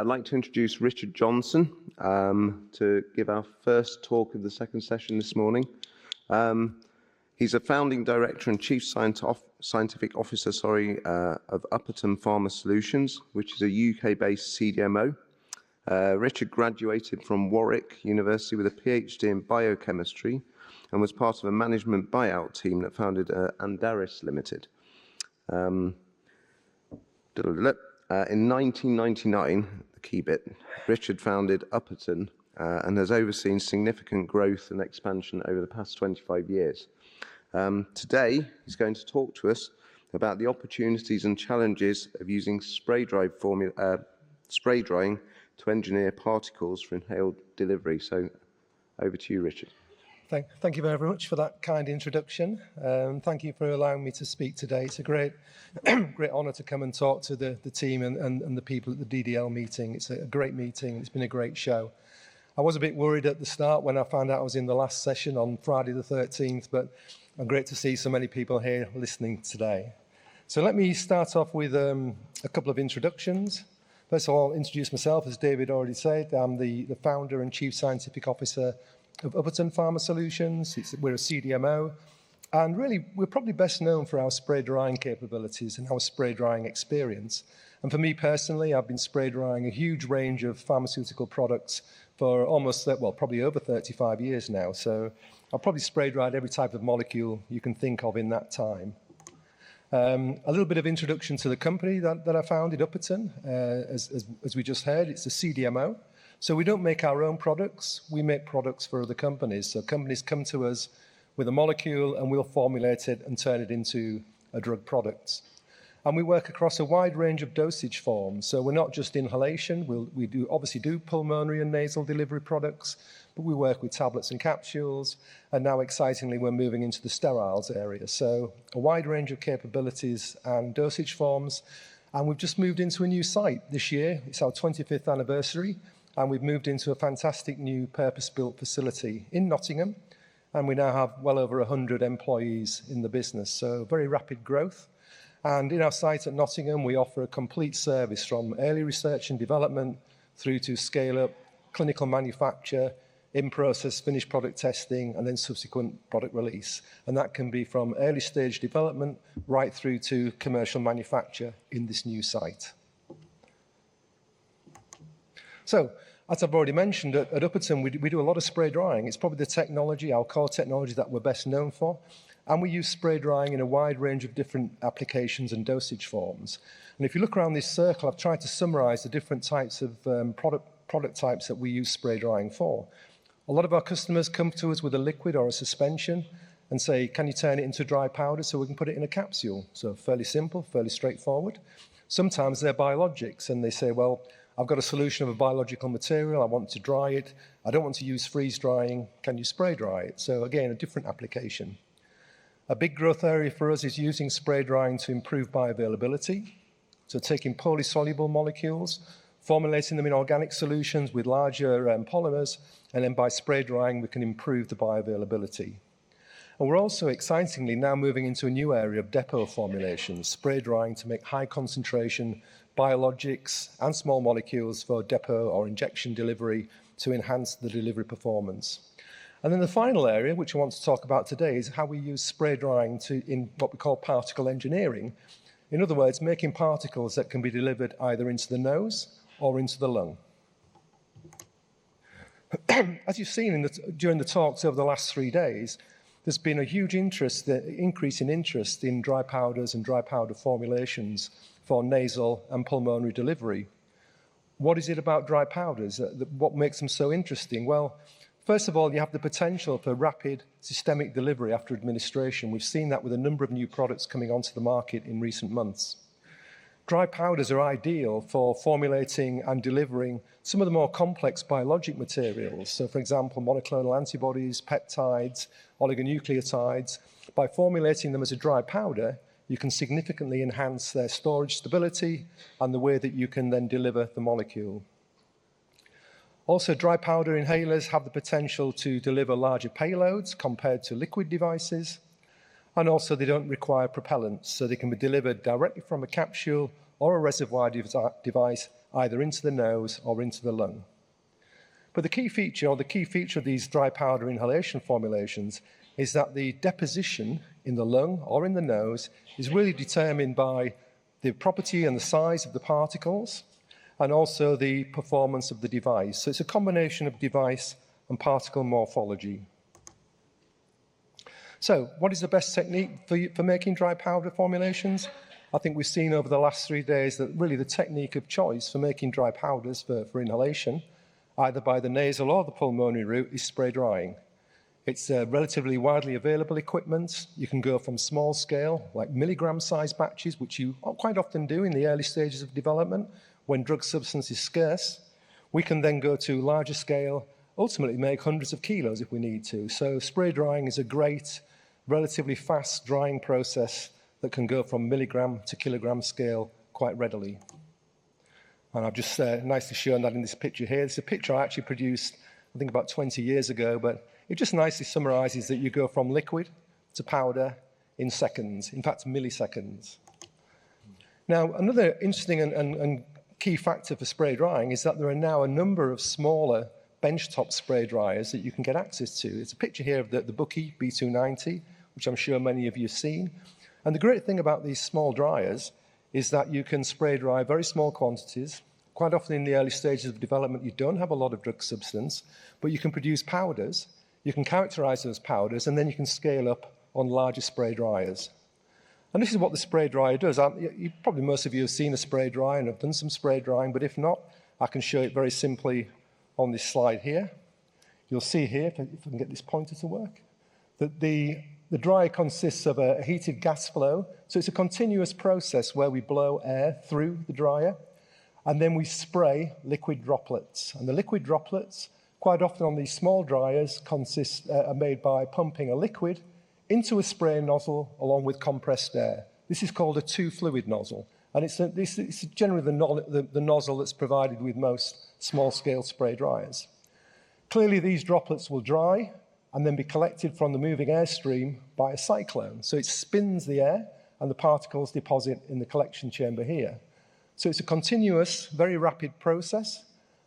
I'd like to introduce Richard Johnson to give our first talk of the second session this morning. He's a founding director and chief scientific officer of Upperton Pharma Solutions, which is a UK-based CDMO. Richard graduated from Warwick University with a PhD in biochemistry and was part of a management buyout team that founded Andaris Limited. In 1999, the key bit, Richard founded Upperton and has overseen significant growth and expansion over the past 25 years. Today, he's going to talk to us about the opportunities and challenges of using spray drying to engineer particles for inhaled delivery. So, over to you, Richard. Thank you very much for that kind introduction. Thank you for allowing me to speak today. It's a great honour to come and talk to the team and the people at the DDL meeting. It's a great meeting. It's been a great show. I was a bit worried at the start when I found out I was in the last session on Friday the 13th, but I'm great to see so many people here listening today. So let me start off with a couple of introductions. First of all, I'll introduce myself. As David already said, I'm the founder and chief scientific officer of Upperton Pharma Solutions. We're a CDMO, and really we're probably best known for our spray drying capabilities and our spray drying experience. And for me personally, I've been spray drying a huge range of pharmaceutical products for almost, probably over 35 years now. So I've probably spray dried every type of molecule you can think of in that time. A little bit of introduction to the company that I founded, Upperton. As we just heard, it's a CDMO. So we don't make our own products, we make products for other companies. So companies come to us with a molecule and we'll formulate it and turn it into a drug product. And we work across a wide range of dosage forms. So we're not just inhalation, we obviously do pulmonary and nasal delivery products, but we work with tablets and capsules. And now excitingly, we're moving into the steriles area. So a wide range of capabilities and dosage forms. And we've just moved into a new site this year. It's our 25th anniversary. And we've moved into a fantastic new purpose-built facility in Nottingham. And we now have well over 100 employees in the business, so very rapid growth. And in our site at Nottingham, we offer a complete service from early research and development through to scale-up, clinical manufacture, in-process finished product testing, and then subsequent product release. And that can be from early stage development right through to commercial manufacture in this new site. So, as I've already mentioned, at Upperton, we do a lot of spray drying. It's probably the technology, our core technology, that we're best known for. And we use spray drying in a wide range of different applications and dosage forms. And if you look around this circle, I've tried to summarize the different types of product types that we use spray drying for. A lot of our customers come to us with a liquid or a suspension and say, can you turn it into dry powder so we can put it in a capsule? So fairly simple, fairly straightforward. Sometimes they're biologics and they say, well, I've got a solution of a biological material, I want to dry it, I don't want to use freeze drying, can you spray dry it? So again, a different application. A big growth area for us is using spray drying to improve bioavailability. So taking poorly soluble molecules, formulating them in organic solutions with larger polymers, and then by spray drying we can improve the bioavailability. And we're also excitingly now moving into a new area of depot formulations, spray drying to make high concentration biologics and small molecules for depot or injection delivery to enhance the delivery performance. And then the final area, which I want to talk about today, is how we use spray drying in what we call particle engineering. In other words, making particles that can be delivered either into the nose or into the lung. As you've seen during the talks over the last 3 days, there's been a huge increase in interest in dry powders and dry powder formulations for nasal and pulmonary delivery. What is it about dry powders? What makes them so interesting? Well, first of all, you have the potential for rapid systemic delivery after administration. We've seen that with a number of new products coming onto the market in recent months. Dry powders are ideal for formulating and delivering some of the more complex biologic materials. So, for example, monoclonal antibodies, peptides, oligonucleotides. By formulating them as a dry powder, you can significantly enhance their storage stability and the way that you can then deliver the molecule. Also, dry powder inhalers have the potential to deliver larger payloads compared to liquid devices. And also, they don't require propellants, so they can be delivered directly from a capsule or a reservoir device either into the nose or into the lung. But the key feature of these dry powder inhalation formulations is that the deposition in the lung or in the nose is really determined by the property and the size of the particles and also the performance of the device. So it's a combination of device and particle morphology. So what is the best technique for making dry powder formulations? I think we've seen over the last 3 days that really the technique of choice for making dry powders for inhalation, either by the nasal or the pulmonary route, is spray drying. It's relatively widely available equipment. You can go from small scale, like milligram-sized batches, which you quite often do in the early stages of development when drug substance is scarce. We can then go to larger scale, ultimately make hundreds of kilos if we need to. So spray drying is a great, relatively fast drying process that can go from milligram to kilogram scale quite readily. And I've just nicely shown that in this picture here. It's a picture I actually produced, I think, about 20 years ago, but it just nicely summarizes that you go from liquid to powder in seconds, in fact, milliseconds. Now, another interesting and key factor for spray drying is that there are now a number of smaller benchtop spray dryers that you can get access to. It's a picture here of the Bookie B290, which I'm sure many of you have seen. And the great thing about these small dryers is that you can spray dry very small quantities. Quite often in the early stages of development, you don't have a lot of drug substance, but you can produce powders. You can characterize those powders, and then you can scale up on larger spray dryers. And this is what the spray dryer does. Probably most of you have seen a spray dryer and have done some spray drying, but if not, I can show it very simply on this slide here. You'll see here, if I can get this pointer to work, that the dryer consists of a heated gas flow. So it's a continuous process where we blow air through the dryer, and then we spray liquid droplets. And the liquid droplets, quite often on these small dryers, are made by pumping a liquid into a spray nozzle along with compressed air. This is called a two-fluid nozzle, and it's generally the nozzle that's provided with most small-scale spray dryers. Clearly, these droplets will dry and then be collected from the moving airstream by a cyclone. So it spins the air, and the particles deposit in the collection chamber here. So it's a continuous, very rapid process,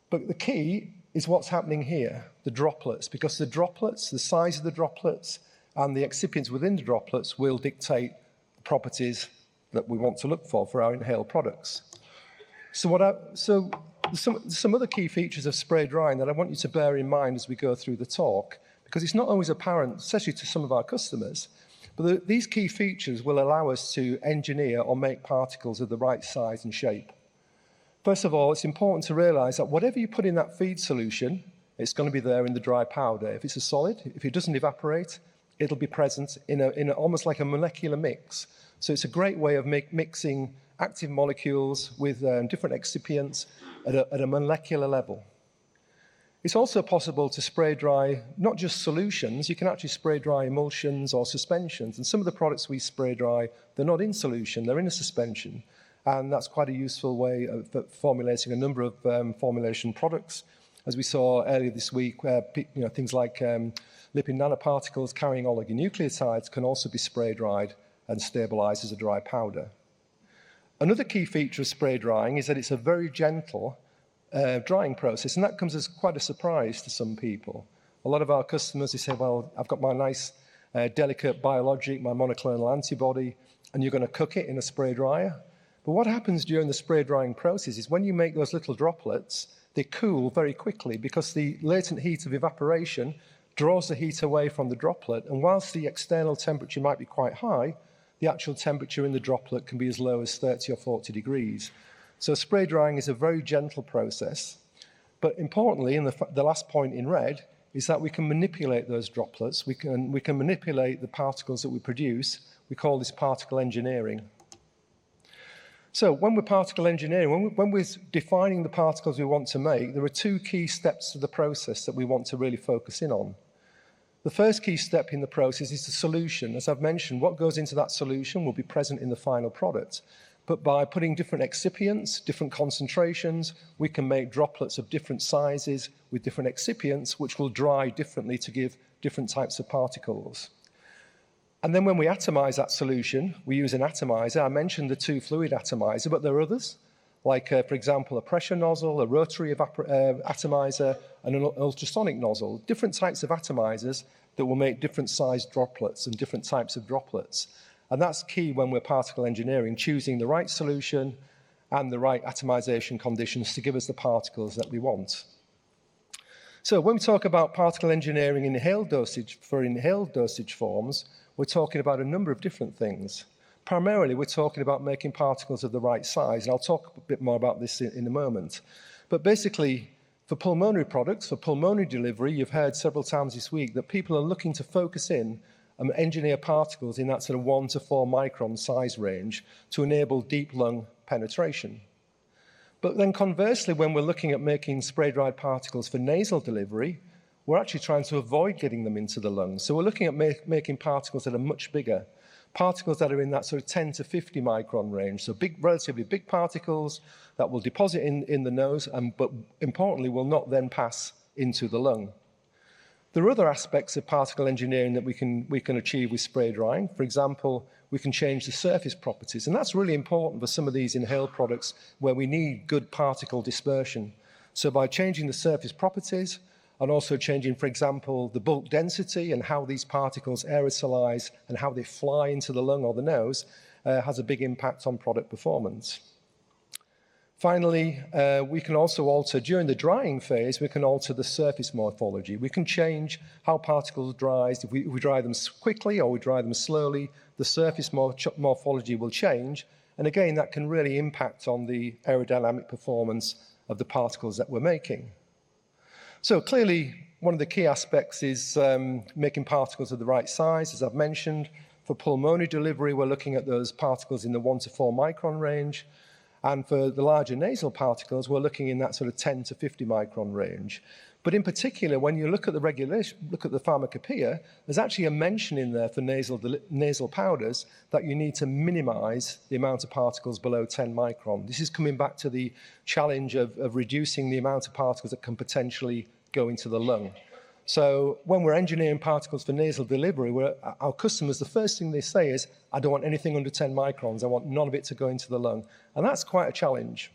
but the key is what's happening here, the droplets, because the droplets, the size of the droplets, and the excipients within the droplets will dictate the properties that we want to look for our inhaled products. So some other key features of spray drying that I want you to bear in mind as we go through the talk, because it's not always apparent, especially to some of our customers, but these key features will allow us to engineer or make particles of the right size and shape. First of all, it's important to realize that whatever you put in that feed solution, it's going to be there in the dry powder. If it's a solid, if it doesn't evaporate, it'll be present in almost like a molecular mix. So it's a great way of mixing active molecules with different excipients at a molecular level. It's also possible to spray dry not just solutions, you can actually spray dry emulsions or suspensions. And some of the products we spray dry, they're not in solution, they're in a suspension. And that's quite a useful way of formulating a number of formulation products. As we saw earlier this week, things like lipid nanoparticles carrying oligonucleotides can also be spray dried and stabilized as a dry powder. Another key feature of spray drying is that it's a very gentle drying process, and that comes as quite a surprise to some people. A lot of our customers, they say, well, I've got my nice delicate biologic, my monoclonal antibody, and you're going to cook it in a spray dryer. But what happens during the spray drying process is when you make those little droplets, they cool very quickly because the latent heat of evaporation draws the heat away from the droplet, and whilst the external temperature might be quite high, the actual temperature in the droplet can be as low as 30 or 40 degrees. So spray drying is a very gentle process, but importantly, and the last point in red, is that we can manipulate those droplets, we can manipulate the particles that we produce. We call this particle engineering. So when we're particle engineering, when we're defining the particles we want to make, there are two key steps to the process that we want to really focus in on. The first key step in the process is the solution. As I've mentioned, what goes into that solution will be present in the final product. But by putting different excipients, different concentrations, we can make droplets of different sizes with different excipients, which will dry differently to give different types of particles. And then when we atomize that solution, we use an atomizer. I mentioned the two-fluid atomizer, but there are others, like, for example, a pressure nozzle, a rotary atomizer, and an ultrasonic nozzle. Different types of atomizers that will make different sized droplets and different types of droplets. And that's key when we're particle engineering, choosing the right solution and the right atomization conditions to give us the particles that we want. So when we talk about particle engineering in inhaled dosage forms, we're talking about a number of different things. Primarily, we're talking about making particles of the right size, and I'll talk a bit more about this in a moment. But basically, for pulmonary products, for pulmonary delivery, you've heard several times this week that people are looking to focus in and engineer particles in that sort of 1 to 4 micron size range to enable deep lung penetration. But then conversely, when we're looking at making spray-dried particles for nasal delivery, we're actually trying to avoid getting them into the lungs. So we're looking at making particles that are much bigger, particles that are in that sort of 10 to 50 micron range. So big, relatively big particles that will deposit in the nose, but importantly, will not then pass into the lung. There are other aspects of particle engineering that we can achieve with spray drying. For example, we can change the surface properties, and that's really important for some of these inhaled products where we need good particle dispersion. So by changing the surface properties and also changing, for example, the bulk density and how these particles aerosolize and how they fly into the lung or the nose has a big impact on product performance. Finally, we can also alter, during the drying phase, we can alter the surface morphology. We can change how particles dry. If we dry them quickly or we dry them slowly, the surface morphology will change. And again, that can really impact on the aerodynamic performance of the particles that we're making. So clearly, one of the key aspects is making particles of the right size, as I've mentioned. For pulmonary delivery, we're looking at those particles in the 1 to 4 micron range. And for the larger nasal particles, we're looking in that sort of 10 to 50 micron range. But in particular, when you look at the regulation, look at the pharmacopoeia, there's actually a mention in there for nasal powders that you need to minimize the amount of particles below 10 micron. This is coming back to the challenge of reducing the amount of particles that can potentially go into the lung. So when we're engineering particles for nasal delivery, our customers, the first thing they say is, I don't want anything under 10 microns. I want none of it to go into the lung. And that's quite a challenge.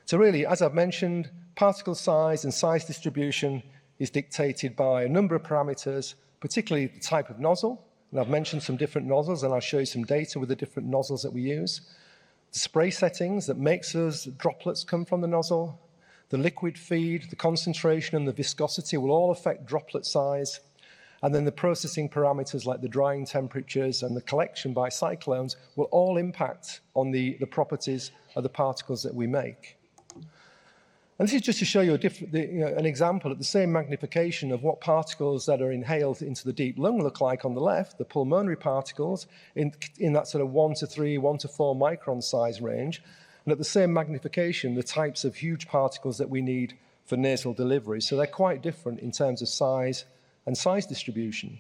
So really, as I've mentioned, particle size and size distribution is dictated by a number of parameters, particularly the type of nozzle. And I've mentioned some different nozzles, and I'll show you some data with the different nozzles that we use. The spray settings that makes those droplets come from the nozzle. The liquid feed, the concentration, and the viscosity will all affect droplet size. And then the processing parameters like the drying temperatures and the collection by cyclones will all impact on the properties of the particles that we make. And this is just to show you an example at the same magnification of what particles that are inhaled into the deep lung look like on the left, the pulmonary particles in that sort of 1 to 3, 1 to 4 micron size range. And at the same magnification, the types of huge particles that we need for nasal delivery. So they're quite different in terms of size and size distribution.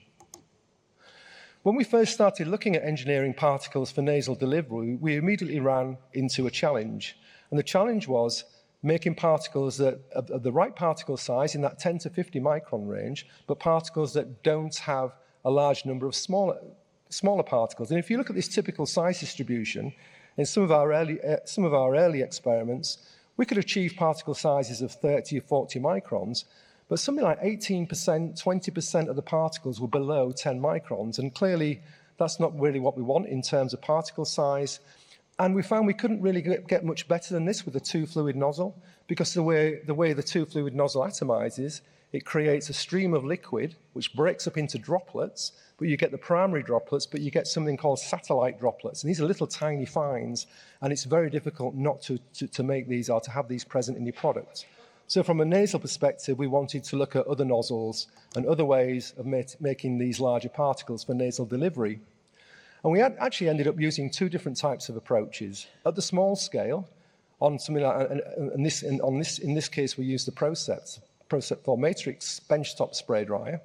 When we first started looking at engineering particles for nasal delivery, we immediately ran into a challenge. And the challenge was making particles that of the right particle size in that 10 to 50 micron range, but particles that don't have a large number of smaller particles. And if you look at this typical size distribution, in some of our early experiments, we could achieve particle sizes of 30 or 40 microns, but something like 18%, 20% of the particles were below 10 microns, and clearly that's not really what we want in terms of particle size. And we found we couldn't really get much better than this with a two-fluid nozzle, because the way the two-fluid nozzle atomizes, it creates a stream of liquid which breaks up into droplets, but you get the primary droplets, but you get something called satellite droplets. And these are little tiny fines, and it's very difficult not to make these or to have these present in your product. So from a nasal perspective, we wanted to look at other nozzles and other ways of making these larger particles for nasal delivery. And we actually ended up using two different types of approaches. At the small scale, on something like, in this case, we used the Procept 4 Matrix benchtop spray dryer.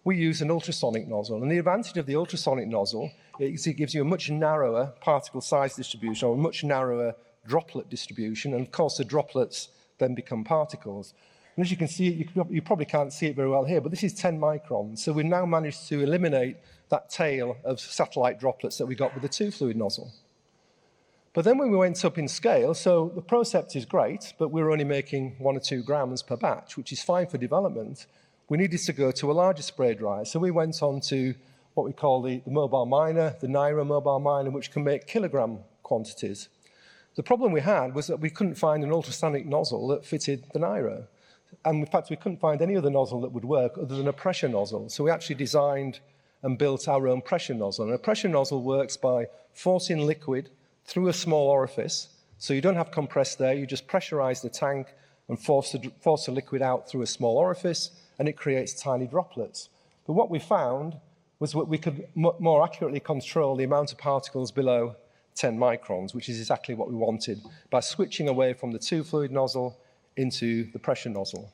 We use an ultrasonic nozzle, and the advantage of the ultrasonic nozzle is it gives you a much narrower particle size distribution, or a much narrower droplet distribution, and of course the droplets then become particles. And as you can see, you probably can't see it very well here, but this is 10 microns, so we now managed to eliminate that tail of satellite droplets that we got with the two-fluid nozzle. But then when we went up in scale, so the Procept is great, but we were only making 1 or 2 grams per batch, which is fine for development. We needed to go to a larger spray dryer. So we went on to what we call the mobile miner, the Naira mobile miner, which can make kilogram quantities. The problem we had was that we couldn't find an ultrasonic nozzle that fitted the Naira. And in fact, we couldn't find any other nozzle that would work other than a pressure nozzle. So we actually designed and built our own pressure nozzle. And a pressure nozzle works by forcing liquid through a small orifice. So you don't have compressed air, you just pressurize the tank and force the liquid out through a small orifice, and it creates tiny droplets. But what we found was that we could more accurately control the amount of particles below 10 microns, which is exactly what we wanted, by switching away from the two-fluid nozzle into the pressure nozzle.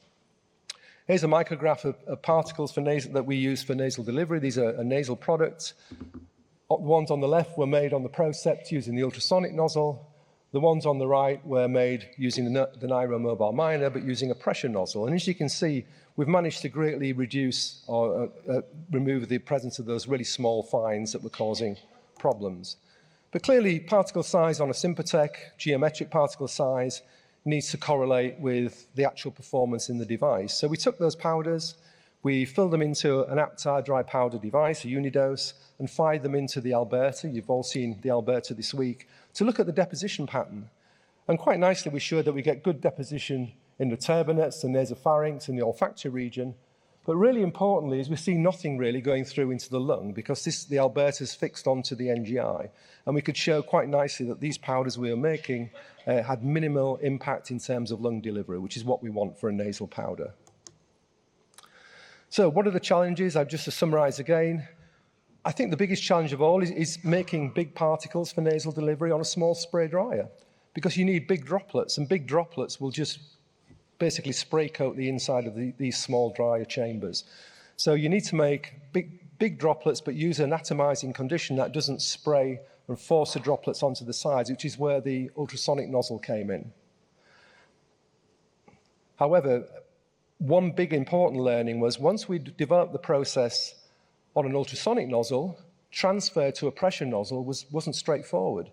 Here's a micrograph of particles that we use for nasal delivery. These are nasal products. The ones on the left were made on the Procept using the ultrasonic nozzle. The ones on the right were made using the Naira mobile miner, but using a pressure nozzle. And as you can see, we've managed to greatly reduce or remove the presence of those really small fines that were causing problems. But clearly, particle size on a Sympatec, geometric particle size, needs to correlate with the actual performance in the device. So we took those powders, we filled them into an Aptar dry powder device, a unidose, and fired them into the Alberta. You've all seen the Alberta this week, to look at the deposition pattern. And quite nicely, we showed that we get good deposition in the turbinates, the nasopharynx, and the olfactory region. But really importantly is we see nothing really going through into the lung, because the Alberta is fixed onto the NGI. And we could show quite nicely that these powders we were making had minimal impact in terms of lung delivery, which is what we want for a nasal powder. So what are the challenges? Just to summarize again, I think the biggest challenge of all is making big particles for nasal delivery on a small spray dryer, because you need big droplets, and big droplets will just basically spray coat the inside of these small dryer chambers. So you need to make big droplets, but use an atomizing condition that doesn't spray and force the droplets onto the sides, which is where the ultrasonic nozzle came in. However, one big important learning was once we developed the process on an ultrasonic nozzle, transfer to a pressure nozzle wasn't straightforward,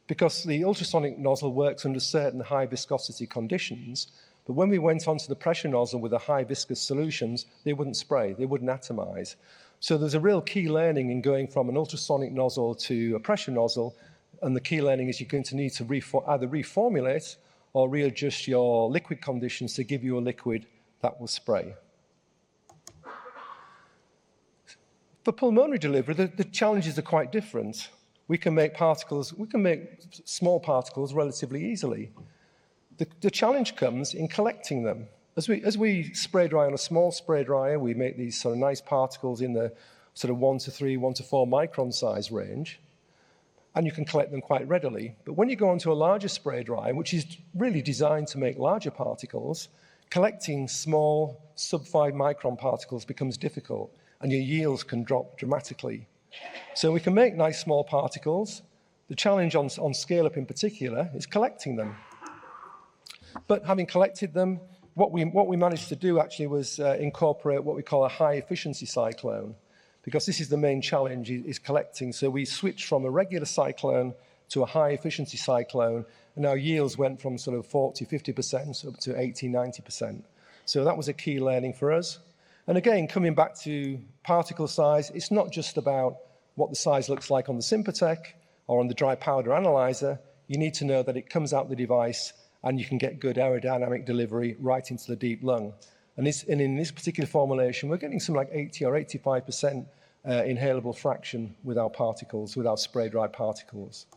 because the ultrasonic nozzle works under certain high viscosity conditions. But when we went onto the pressure nozzle with the high viscous solutions, they wouldn't spray, they wouldn't atomize. So there's a real key learning in going from an ultrasonic nozzle to a pressure nozzle, and the key learning is you're going to need to either reformulate or readjust your liquid conditions to give you a liquid that will spray. For pulmonary delivery, the challenges are quite different. We can make small particles relatively easily. The challenge comes in collecting them. As we spray dry on a small spray dryer, we make these sort of nice particles in the sort of 1 to 3, 1 to 4 micron size range, and you can collect them quite readily. But when you go onto a larger spray dryer, which is really designed to make larger particles, collecting small sub-5 micron particles becomes difficult, and your yields can drop dramatically. So we can make nice small particles. The challenge on scale-up in particular is collecting them. But having collected them, what we managed to do actually was incorporate what we call a high-efficiency cyclone, because this is the main challenge, is collecting. So we switched from a regular cyclone to a high-efficiency cyclone, and our yields went from sort of 40, 50% up to 80, 90%. So that was a key learning for us. And again, coming back to particle size, it's not just about what the size looks like on the Sympatec or on the dry powder analyzer. You need to know that it comes out the device and you can get good aerodynamic delivery right into the deep lung. And in this particular formulation, we're getting something like 80 or 85% inhalable fraction with our particles, with our spray-dried particles.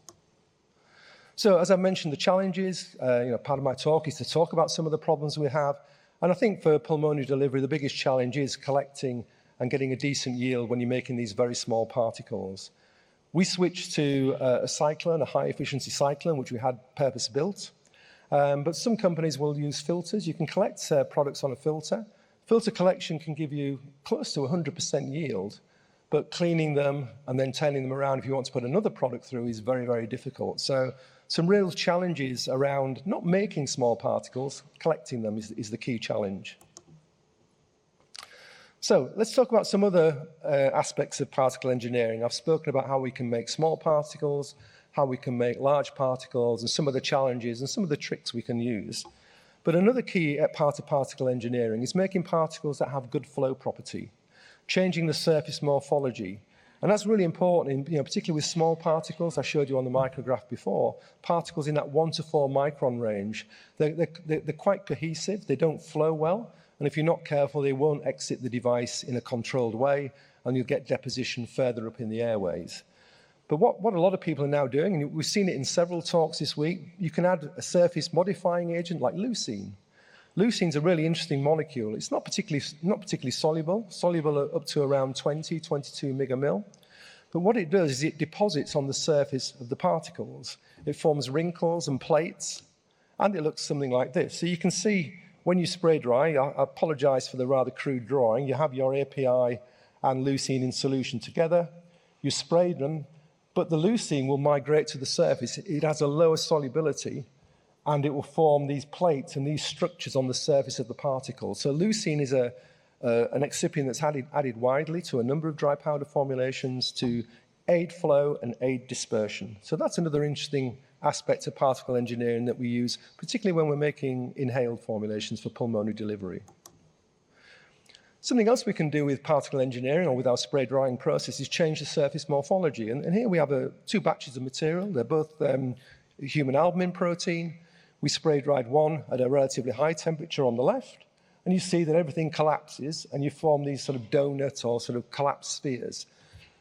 So as I mentioned, the challenges, part of my talk is to talk about some of the problems we have. And I think for pulmonary delivery, the biggest challenge is collecting and getting a decent yield when you're making these very small particles. We switched to a cyclone, a high-efficiency cyclone, which we had purpose-built. But some companies will use filters. You can collect products on a filter. Filter collection can give you close to 100% yield, but cleaning them and then turning them around if you want to put another product through is very, very difficult. So some real challenges around not making small particles, collecting them is the key challenge. So let's talk about some other aspects of particle engineering. I've spoken about how we can make small particles, how we can make large particles and some of the challenges and some of the tricks we can use. But another key part of particle engineering is making particles that have good flow property, changing the surface morphology. And that's really important, particularly with small particles. I showed you on the micrograph before, particles in that 1 to 4 micron range. They're quite cohesive, they don't flow well, and if you're not careful, they won't exit the device in a controlled way, and you'll get deposition further up in the airways. But what a lot of people are now doing, and we've seen it in several talks this week, you can add a surface modifying agent like leucine. Leucine's a really interesting molecule. It's not particularly soluble up to around 22 megamil. But what it does is it deposits on the surface of the particles. It forms wrinkles and plates, and it looks something like this. So you can see when you spray dry, I apologize for the rather crude drawing, you have your API and leucine in solution together. You spray them, but the leucine will migrate to the surface. It has a lower solubility, and it will form these plates and these structures on the surface of the particle. So leucine is an excipient that's added widely to a number of dry powder formulations to aid flow and aid dispersion. So that's another interesting aspect of particle engineering that we use, particularly when we're making inhaled formulations for pulmonary delivery. Something else we can do with particle engineering or with our spray drying process is change the surface morphology. And here we have two batches of material. They're both human albumin protein. We spray dried one at a relatively high temperature on the left, and you see that everything collapses and you form these sort of donut or sort of collapsed spheres.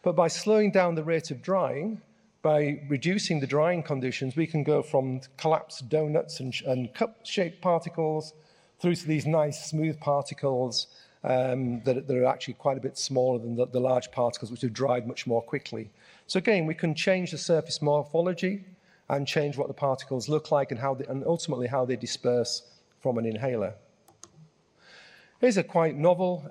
But by slowing down the rate of drying, by reducing the drying conditions, we can go from collapsed donuts and cup-shaped particles through to these nice smooth particles that are actually quite a bit smaller than the large particles, which have dried much more quickly. So again, we can change the surface morphology and change what the particles look like and ultimately how they disperse from an inhaler. Here's a quite novel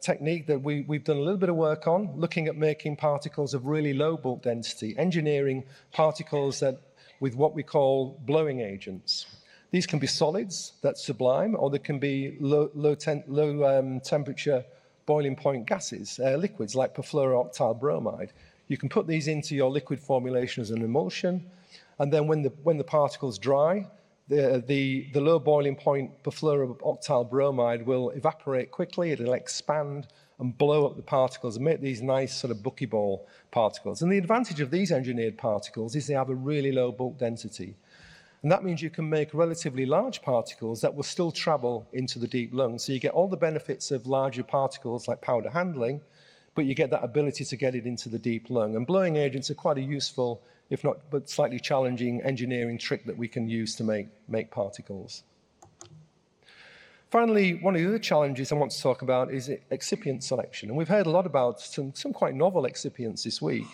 technique that we've done a little bit of work on, looking at making particles of really low bulk density, engineering particles with what we call blowing agents. These can be solids, that's sublime, or they can be low temperature boiling point gases, liquids like perfluorooctyl bromide. You can put these into your liquid formulation as an emulsion, and then when the particles dry, the low boiling point perfluorooctyl bromide will evaporate quickly, it'll expand and blow up the particles and make these nice sort of buckyball particles. And the advantage of these engineered particles is they have a really low bulk density. And that means you can make relatively large particles that will still travel into the deep lungs. So you get all the benefits of larger particles like powder handling, but you get that ability to get it into the deep lung. And blowing agents are quite a useful, if not but slightly challenging, engineering trick that we can use to make particles. Finally, one of the other challenges I want to talk about is excipient selection. And we've heard a lot about some quite novel excipients this week.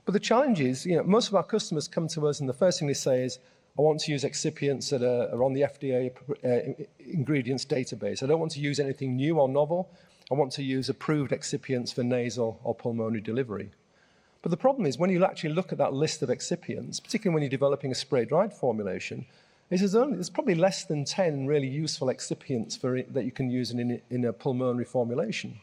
But the challenge is, most of our customers come to us and the first thing they say is, I want to use excipients that are on the FDA ingredients database. I don't want to use anything new or novel. I want to use approved excipients for nasal or pulmonary delivery. But the problem is when you actually look at that list of excipients, particularly when you're developing a spray-dried formulation, there's probably less than 10 really useful excipients that you can use in a pulmonary formulation.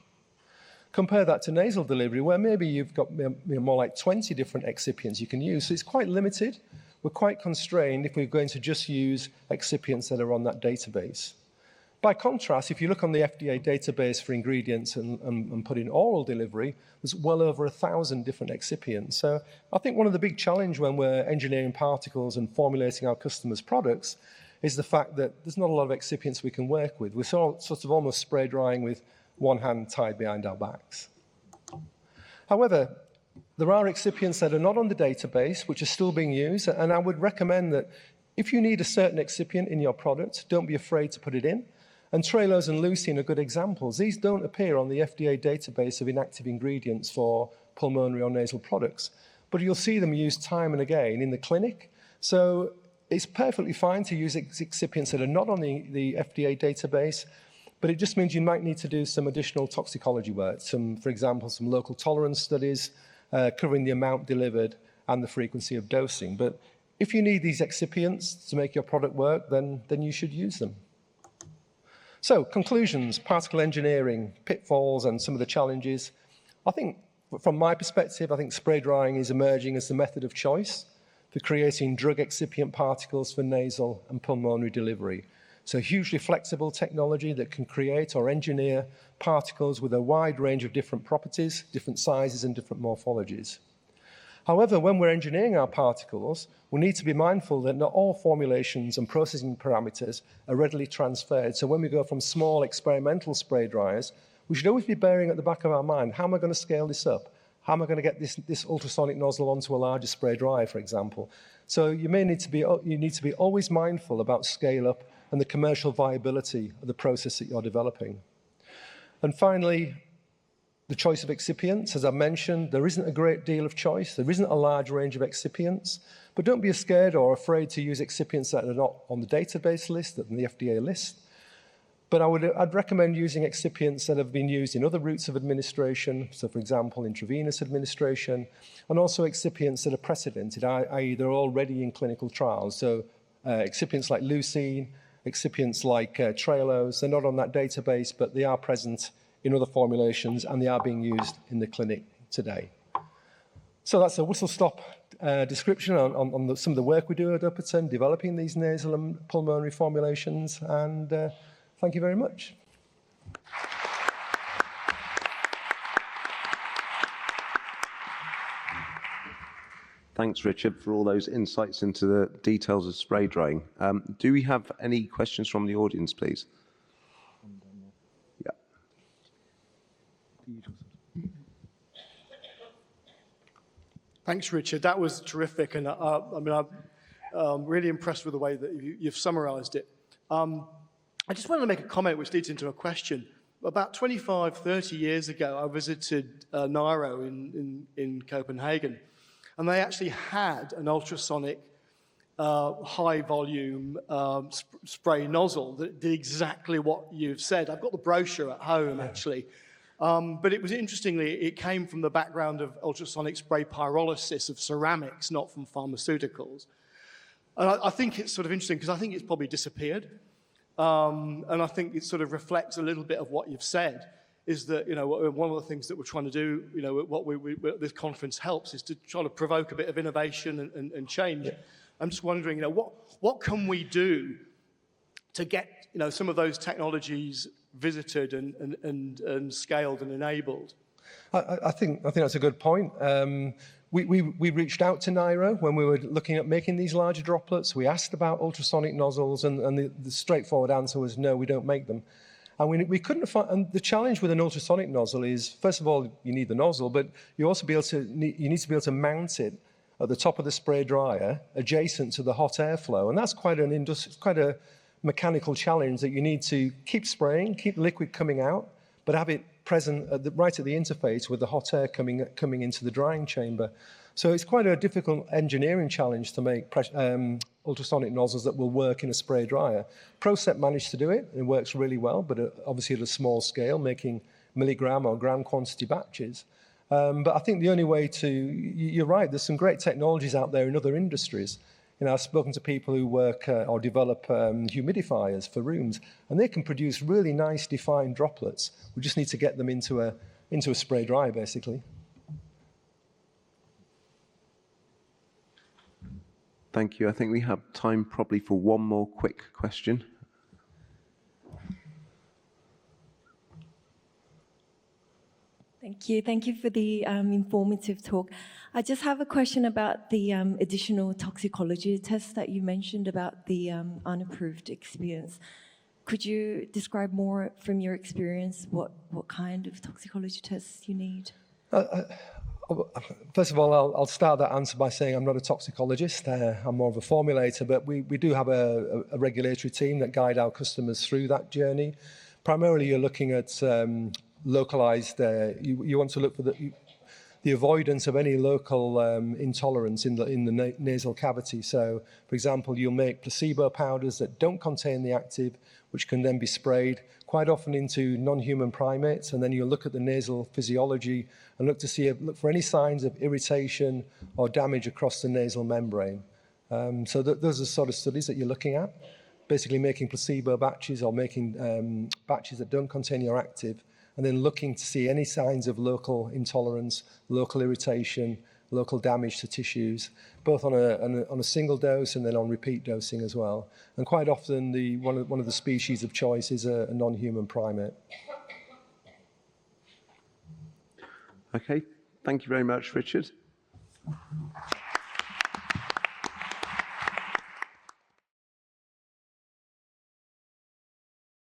Compare that to nasal delivery, where maybe you've got more like 20 different excipients you can use. So it's quite limited. We're quite constrained if we're going to just use excipients that are on that database. By contrast, if you look on the FDA database for ingredients and put in oral delivery, there's well over 1,000 different excipients. So I think one of the big challenges when we're engineering particles and formulating our customers' products is the fact that there's not a lot of excipients we can work with. We're sort of almost spray drying with one hand tied behind our backs. However, there are excipients that are not on the database, which are still being used, and I would recommend that if you need a certain excipient in your product, don't be afraid to put it in. And trailose and leucine are good examples. These don't appear on the FDA database of inactive ingredients for pulmonary or nasal products, but you'll see them used time and again in the clinic. So it's perfectly fine to use excipients that are not on the FDA database, but it just means you might need to do some additional toxicology work, for example, some local tolerance studies, covering the amount delivered and the frequency of dosing. But if you need these excipients to make your product work, then you should use them. So, conclusions, particle engineering, pitfalls and some of the challenges. I think, from my perspective, I think spray drying is emerging as the method of choice. for creating drug excipient particles for nasal and pulmonary delivery. So hugely flexible technology that can create or engineer particles with a wide range of different properties, different sizes and different morphologies. However, when we're engineering our particles, we need to be mindful that not all formulations and processing parameters are readily transferred. So when we go from small experimental spray dryers, we should always be bearing at the back of our mind, how am I going to scale this up? How am I going to get this ultrasonic nozzle onto a larger spray dryer, for example? So you need to be always mindful about scale up and the commercial viability of the process that you're developing. And finally, the choice of excipients. As I mentioned, there isn't a great deal of choice. There isn't a large range of excipients. But don't be scared or afraid to use excipients that are not on the database list, that are on the FDA list. But I'd recommend using excipients that have been used in other routes of administration, so for example, intravenous administration, and also excipients that are precedented, i.e. they're already in clinical trials. So excipients like leucine, excipients like Trailose, they're not on that database, but they are present in other formulations and they are being used in the clinic today. So that's a whistle-stop description on some of the work we do at Upperton, developing these nasal and pulmonary formulations, and thank you very much. Thanks, Richard, for all those insights into the details of spray drying. Do we have any questions from the audience, please? Yeah. Thanks, Richard. That was terrific, and I'm really impressed with the way that you've summarised it. I just wanted to make a comment which leads into a question. About 25, 30 years ago, I visited Nairo in Copenhagen, and they actually had an ultrasonic high-volume spray nozzle that did exactly what you've said. I've got the brochure at home, actually. But it was interestingly, it came from the background of ultrasonic spray pyrolysis of ceramics, not from pharmaceuticals. And I think it's sort of interesting because I think it's probably disappeared. And I think it sort of reflects a little bit of what you've said, is that, one of the things that we're trying to do, what this conference helps is to try to provoke a bit of innovation and change. Yeah. I'm just wondering, what can we do to get, some of those technologies visited and scaled and enabled? I think that's a good point. We reached out to Nairo when we were looking at making these larger droplets. We asked about ultrasonic nozzles, and the straightforward answer was no, we don't make them. And we couldn't find. And the challenge with an ultrasonic nozzle is, first of all, you need the nozzle, but you also need to be able to mount it at the top of the spray dryer, adjacent to the hot airflow, and that's quite a mechanical challenge that you need to keep spraying, keep liquid coming out, but have it present right at the interface with the hot air coming into the drying chamber. So it's quite a difficult engineering challenge to make ultrasonic nozzles that will work in a spray dryer. ProSet managed to do it. It works really well, but obviously at a small scale, making milligram or gram quantity batches. But I think the only way you're right, there's some great technologies out there in other industries. I've spoken to people who work or develop humidifiers for rooms, and they can produce really nice defined droplets. We just need to get them into a spray dryer, basically. Thank you. I think we have time probably for one more quick question. Thank you. Thank you for the informative talk. I just have a question about the additional toxicology tests that you mentioned about the unapproved experience. Could you describe more from your experience what kind of toxicology tests you need? First of all, I'll start that answer by saying I'm not a toxicologist. I'm more of a formulator, but we do have a regulatory team that guide our customers through that journey. Primarily, you're looking at localized, you want to look for the avoidance of any local intolerance in the nasal cavity. So, for example, you'll make placebo powders that don't contain the active, which can then be sprayed quite often into non-human primates, and then you'll look at the nasal physiology and look for any signs of irritation or damage across the nasal membrane. So those are the sort of studies that you're looking at, basically making placebo batches or making batches that don't contain your active, and then looking to see any signs of local intolerance, local irritation, local damage to tissues, both on a single dose and then on repeat dosing as well. And quite often, one of the species of choice is a non-human primate. Okay, thank you very much, Richard.